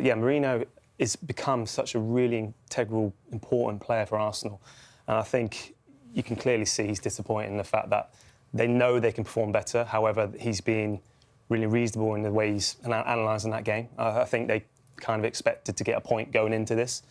yeah, Merino has become such a really integral, important player for Arsenal. And I think you can clearly see he's disappointed in the fact that they know they can perform better. However, he's been really reasonable in the way he's analysing that game. I think they kind of expected to get a point going into this.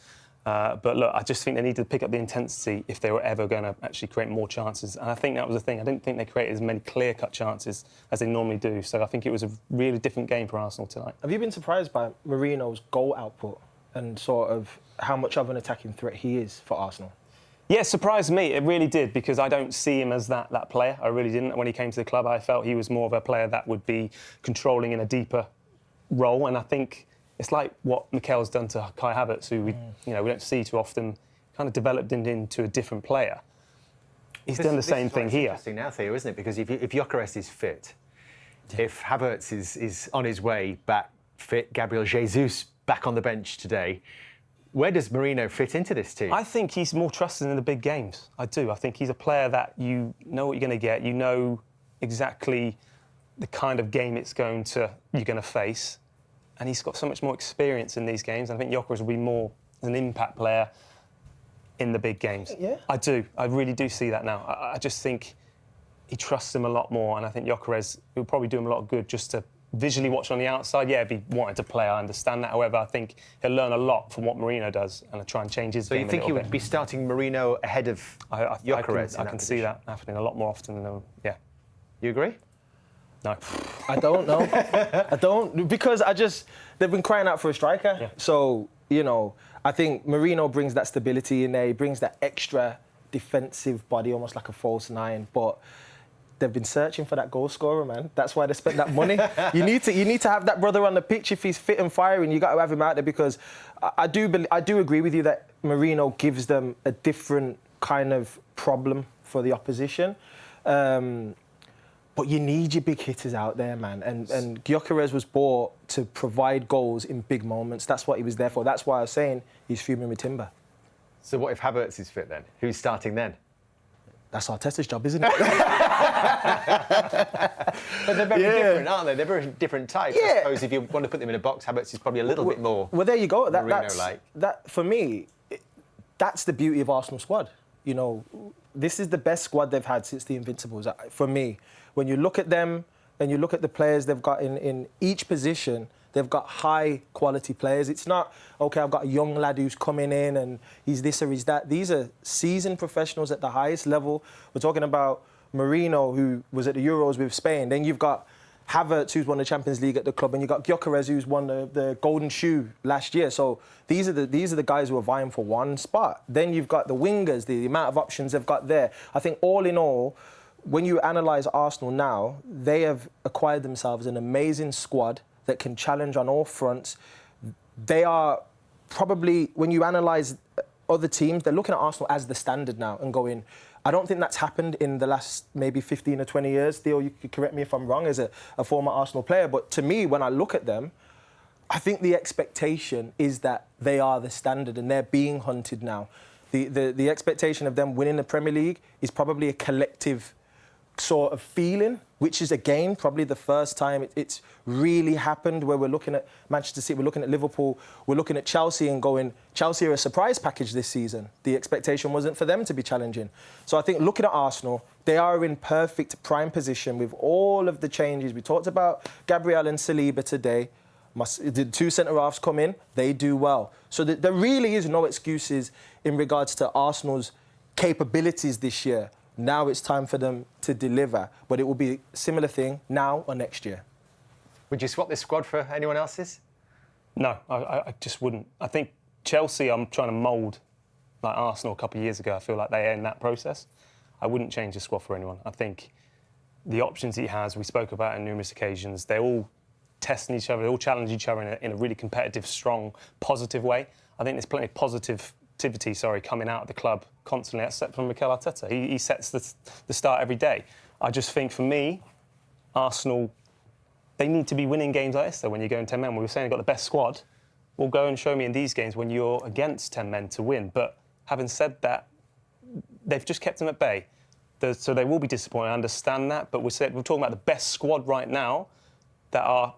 But look, I just think they needed to pick up the intensity if they were ever going to actually create more chances. And I think that was the thing. I didn't think they created as many clear-cut chances as they normally do. So I think it was a really different game for Arsenal tonight. Have you been surprised by Merino's goal output and sort of how much of an attacking threat he is for Arsenal? Yeah, it surprised me. It really did, because I don't see him as that player. I really didn't. When he came to the club, I felt he was more of a player that would be controlling in a deeper role. And I think it's like what Mikel's done to Kai Havertz, who we don't see too often, kind of developed into a different player. He's done the same thing here. It's interesting now, Theo, isn't it? Because if Gyökeres is fit, if Havertz is on his way back fit, Gabriel Jesus back on the bench today, where does Merino fit into this team? I think he's more trusted in the big games. I do. I think he's a player that you know what you're going to get. You know exactly the kind of game you're going to face. And he's got so much more experience in these games. I think Gyökeres will be more an impact player in the big games. Yeah. I do. I really do see that now. I just think he trusts him a lot more. And I think Gyökeres will probably do him a lot of good just to visually watch on the outside. Yeah, if he wanted to play, I understand that. However, I think he'll learn a lot from what Marino does and try and change his game a little bit. So you think he would be starting Marino ahead of Gyökeres? I can see that happening a lot more often than, yeah. You agree? No. I don't know. I don't, because they've been crying out for a striker. Yeah. So, I think Merino brings that stability in there. He brings that extra defensive body, almost like a false nine. But they've been searching for that goal scorer, man. That's why they spent that money. You need to have that brother on the pitch. If he's fit and firing, you got to have him out there, because I do agree with you that Merino gives them a different kind of problem for the opposition. But you need your big hitters out there, man. And Gyökeres was bought to provide goals in big moments. That's what he was there for. That's why I was saying he's fuming with timber. So what if Havertz is fit then? Who's starting then? That's Arteta's job, isn't it? But they're very different, aren't they? They're very different types. Yeah. I suppose if you want to put them in a box, Havertz is probably a little bit more. Well, there you go. Merino-like. That for me, that's the beauty of Arsenal squad. This is the best squad they've had since the Invincibles. For me, when you look at them and you look at the players they've got in each position, they've got high quality players. It's not, okay, I've got a young lad who's coming in and he's this or he's that. These are seasoned professionals at the highest level. We're talking about Merino, who was at the Euros with Spain. Then you've got Havertz, who's won the Champions League at the club, and you've got Gyökeres, who's won the Golden Shoe last year. So these are the guys who are vying for one spot. Then you've got the wingers, the amount of options they've got there. I think all in all, when you analyse Arsenal now, they have acquired themselves an amazing squad that can challenge on all fronts. They are probably, when you analyse other teams, they're looking at Arsenal as the standard now and going, I don't think that's happened in the last maybe 15 or 20 years. Theo, you could correct me if I'm wrong, as a former Arsenal player. But to me, when I look at them, I think the expectation is that they are the standard and they're being hunted now. The expectation of them winning the Premier League is probably a collective sort of feeling, which is, again, probably the first time it's really happened, where we're looking at Manchester City, we're looking at Liverpool, we're looking at Chelsea and going, Chelsea are a surprise package this season. The expectation wasn't for them to be challenging. So I think looking at Arsenal, they are in perfect prime position with all of the changes. We talked about Gabriel and Saliba today. The two centre-halves come in, they do well. So there really is no excuses in regards to Arsenal's capabilities this year. Now it's time for them to deliver, but it will be a similar thing now or next year. Would you swap this squad for anyone else's? No, I just wouldn't. I think Chelsea, I'm trying to mould like Arsenal a couple of years ago. I feel like they're in that process. I wouldn't change the squad for anyone. I think the options he has, we spoke about on numerous occasions, they're all testing each other, they all challenge each other in a really competitive, strong, positive way. I think there's plenty of positivity coming out of the club constantly, except from Mikel Arteta. He sets the start every day. I just think, for me, Arsenal, they need to be winning games like this, though, when you're going 10 men. We were saying they've got the best squad. Well, go and show me in these games when you're against 10 men to win. But having said that, they've just kept them at bay. So they will be disappointed, I understand that. But we're talking about the best squad right now that are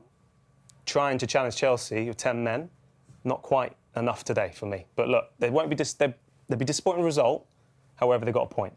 trying to challenge Chelsea with 10 men. not quite enough today for me. But look, they won't be they'll be disappointing result. However, they got a point.